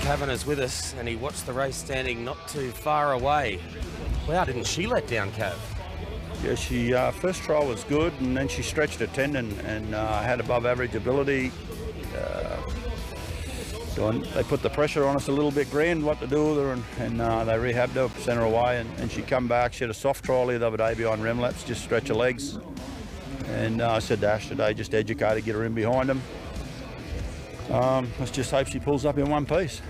Cavanaugh's with us, and he watched the race standing not too far away. Wow, didn't she let down, Cav? Yeah, she first trial was good, and then she stretched her tendon and had above average ability. They put the pressure on us a little bit, grand what to do with her, and they rehabbed her, sent her away, and she come back. She had a soft trial the other day behind Remlaps, just stretch her legs. And I said to Ash today, just educate her, get her in behind them. Let's just hope she pulls up in one piece.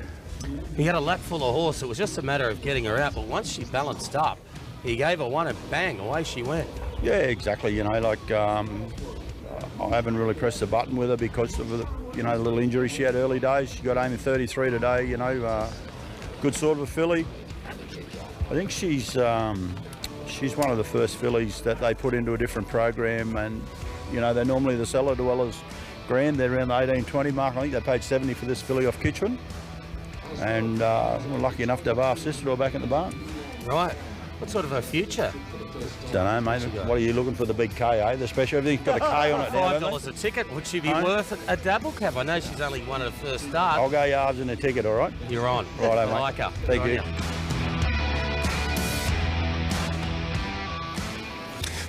He had a lap full of horse. It was just a matter of getting her out, but once she balanced up, he gave her one and bang, away she went. Yeah, exactly. You know, like I haven't really pressed the button with her because of the, the little injury she had early days. She got home in 33 today. Good sort of a filly. I think she's one of the first fillies that they put into a different program, and they're normally the cellar dwellers. Grand, they're around the 18-20 mark. I think they paid 70 for this filly off Kitchener, and we're lucky enough to have half sister back in the barn. Right. What sort of a future? Don't know, mate. What are you looking for, the big K, eh? The special, everything's got a K on it now, $5 a ticket. Would she be worth a dabble, Cav? I know she's only one at the first start. I'll go yards in a ticket, all right? You're on. Righto, mate. I like her. Thank you.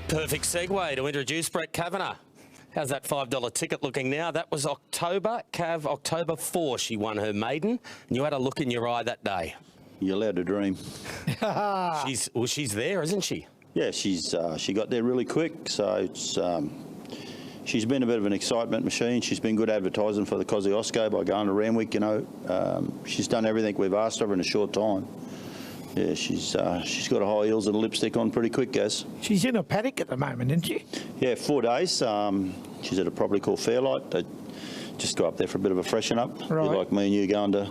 Perfect segue to introduce Brett Cavanough. How's that $5 ticket looking now? That was October. Cav, October 4, she won her maiden, and you had a look in your eye that day. You're allowed to dream. She's there, isn't she? Yeah, she got there really quick, so it's, she's been a bit of an excitement machine. She's been good advertising for the Kosciuszko by going to Randwick, She's done everything we've asked of her in a short time. Yeah, she's got a high heels and a lipstick on pretty quick, Gaz. She's in a paddock at the moment, isn't she? Yeah, 4 days. She's at a property called Fairlight. They just go up there for a bit of a freshen up. Right. A bit like me and you going to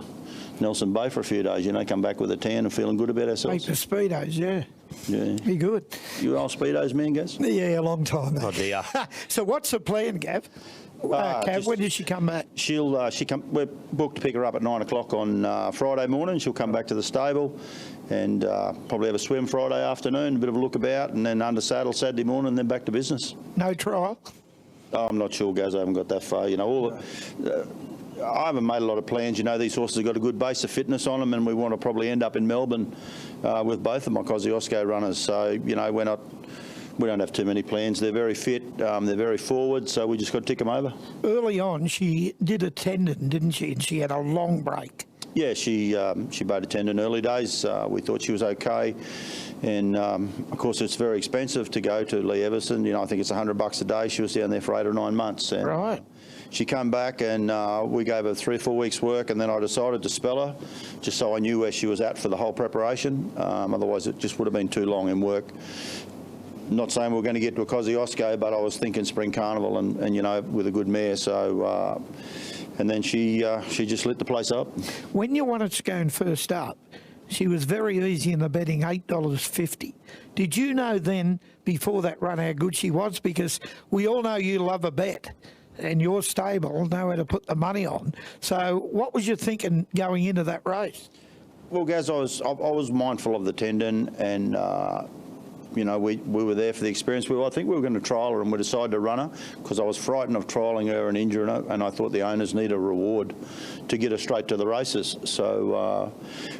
Nelson Bay for a few days, come back with a tan and feeling good about ourselves. Like the Speedos, yeah. Yeah. Be good. You old Speedos, man, Gaz? Yeah, a long time. Oh, dear. So what's the plan, Gav? Cav, when does she come back? We're booked to pick her up at 9 o'clock on Friday morning. She'll come back to the stable and probably have a swim Friday afternoon, a bit of a look about, and then under saddle Saturday morning, and then back to business. No trial? Oh, I'm not sure, Gaz. I haven't got that far. I haven't made a lot of plans. These horses have got a good base of fitness on them, and we want to probably end up in Melbourne with both of my Kosciuszko runners. So, we don't have too many plans. They're very fit. They're very forward, so we just got to tick them over. Early on, she did a tendon, didn't she? And she had a long break. Yeah, she bowed a tendon early days. We thought she was okay. And, of course, it's very expensive to go to Lee Everson. I think it's $100 a day. She was down there for 8 or 9 months. And right. She came back and we gave her 3 or 4 weeks' work, and then I decided to spell her just so I knew where she was at for the whole preparation. Otherwise, it just would have been too long in work. Not saying we're going to get to a Kosciuszko, but I was thinking Spring Carnival and with a good mare. So, and then she just lit the place up. When you wanted to go in first up, she was very easy in the betting, $8.50. Did you know then, before that run, how good she was? Because we all know you love a bet, and your stable know how to put the money on. So what was you thinking going into that race? Well, Gaz, I was mindful of the tendon, and we were there for the experience. I think we were going to trial her, and we decided to run her because I was frightened of trialling her and injuring her, and I thought the owners need a reward to get her straight to the races. So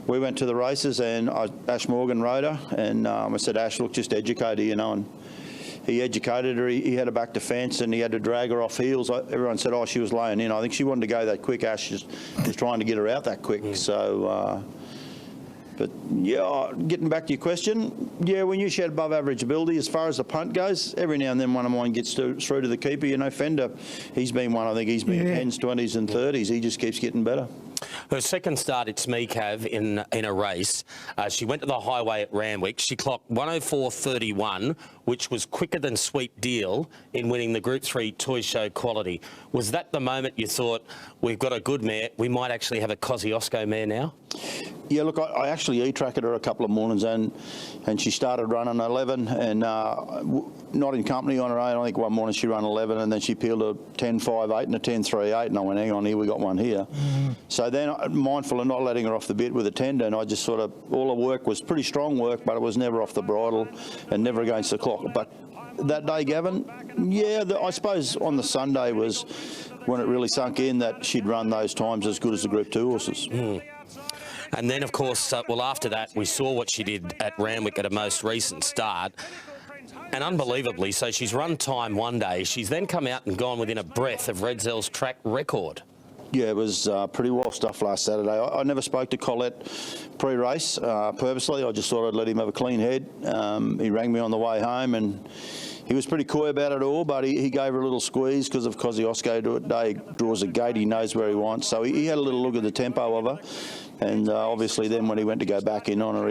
we went to the races, and Ash Morgan rode her, and I said, Ash, look, just educate her, and he educated her. He had her back to fence, and he had to drag her off heels. Everyone said, oh, she was laying in. I think she wanted to go that quick. Ash was trying to get her out that quick. So, but yeah, getting back to your question, yeah, we knew she had above average ability. As far as the punt goes, every now and then one of mine gets through to the keeper. Fender, he's been one. I think he's been 10s, 20s and 30s. He just keeps getting better. Her second start, it's me, Cav, in a race. She went to the highway at Randwick. She clocked 104.31, which was quicker than Sweet Deal in winning the Group 3 Toy Show quality. Was that the moment you thought, we've got a good mare, we might actually have a Kosciuszko mare now? Yeah, look, I actually e-tracked her a couple of mornings, and she started running 11, and not in company on her own. I think one morning she ran 11, and then she peeled a 10.58 and a 10.38, and I went, hang on, here we got one here. So then, mindful of not letting her off the bit with a tendon, I just sort of, all the work was pretty strong work, but it was never off the bridle and never against the clock. But that day, Gavin, yeah, I suppose on the Sunday was when it really sunk in that she'd run those times as good as the Group 2 horses. And then, of course, after that, we saw what she did at Randwick at a most recent start. And unbelievably, so she's run time one day. She's then come out and gone within a breath of Redzell's track record. Yeah, it was pretty well stuff last Saturday. I never spoke to Colette pre-race purposely. I just thought I'd let him have a clean head. He rang me on the way home and he was pretty coy about it all, but he gave her a little squeeze because of Kosciuszko today draws a gate. He knows where he wants. So he had a little look at the tempo of her. And obviously then when he went to go back in on her,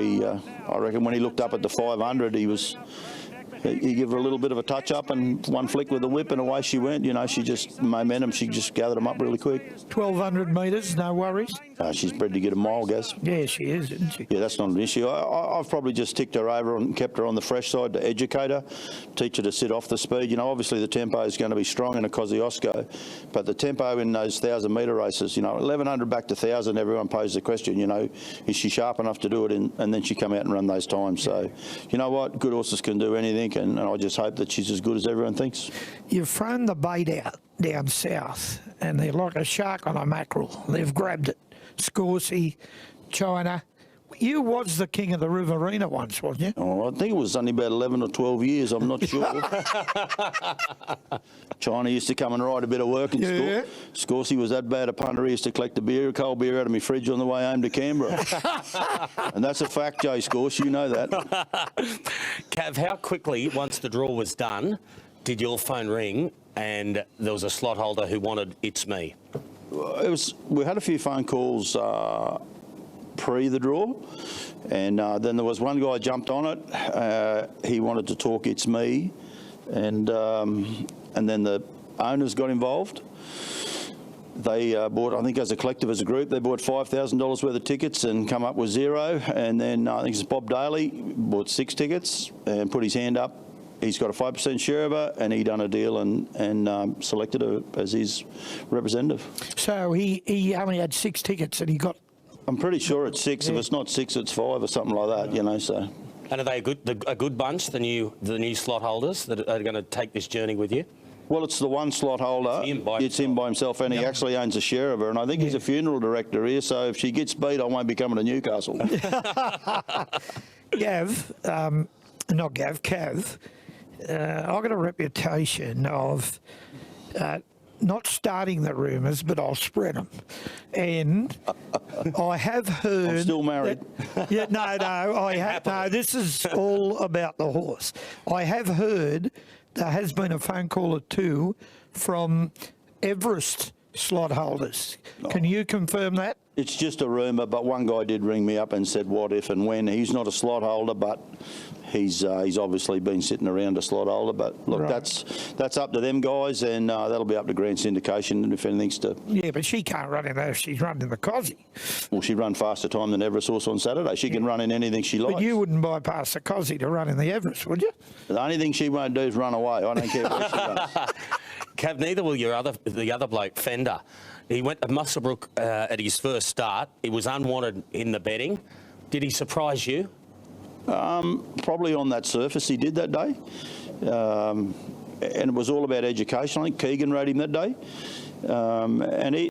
I reckon when he looked up at the 500, he gave her a little bit of a touch-up and one flick with the whip and away she went. You know, she just gathered them up really quick. 1,200 metres, no worries? She's bred to get a mile, Gaz. Yeah, she is, isn't she? Yeah, that's not an issue. I've probably just ticked her over and kept her on the fresh side to educate her, teach her to sit off the speed. You know, obviously the tempo is going to be strong in a Kosciuszko, but the tempo in those 1,000-metre races, you know, 1,100 back to 1,000, everyone posed the question, you know, is she sharp enough to do it? And then she come out and run those times. So, you know what, good horses can do anything, and I just hope that she's as good as everyone thinks. You've thrown the bait out down south, and they're like a shark on a mackerel. They've grabbed it. Scorsese, China. You was the king of the Riverina once, wasn't you? Oh, I think it was only about 11 or 12 years, I'm not sure. China used to come and ride a bit of work in school. Scorsese was that bad a punter, he used to collect a cold beer out of my fridge on the way home to Canberra. And that's a fact, Joe Scorsese, you know that. Cav, how quickly, once the draw was done, did your phone ring and there was a slot holder who wanted It's Me? We had a few phone calls pre the draw, and then there was one guy jumped on it. He wanted to talk It's Me, and then the owners got involved. They bought, I think as a collective, as a group, they bought $5,000 worth of tickets and come up with zero. And then I think it's Bob Daly bought 6 tickets and put his hand up. He's got a 5% share of her, and he done a deal and selected her as his representative. So he only had 6 tickets and he got... I'm pretty sure it's 6. Yeah. If it's not 6, it's 5 or something like that, you know, so... And are they a good bunch, the new slot holders that are going to take this journey with you? Well, it's the one slot holder. It's him by himself, and he actually owns a share of her. And I think he's a funeral director here, so if she gets beat, I won't be coming to Newcastle. Cav, I've got a reputation of not starting the rumours, but I'll spread them. And I have heard... I'm still married. No, this is all about the horse. I have heard there has been a phone call or 2 from Everest slot holders. Can you confirm that? It's just a rumour, but one guy did ring me up and said what if and when. He's not a slot holder, but he's obviously been sitting around a slot holder. But look, right. that's up to them guys, and that'll be up to Grand Syndication, and if anything's to... Yeah, but she can't run in there if she's running the Cossie. Well, she run faster time than Everest horse on Saturday. She can run in anything she likes. But you wouldn't bypass the Cossie to run in the Everest, would you? The only thing she won't do is run away. I don't care where she runs. Cav, neither will the other bloke, Fender. He went to Muswellbrook at his first start. He was unwanted in the betting. Did he surprise you? Probably on that surface he did that day. And it was all about education. I think Keegan rode him that day. And he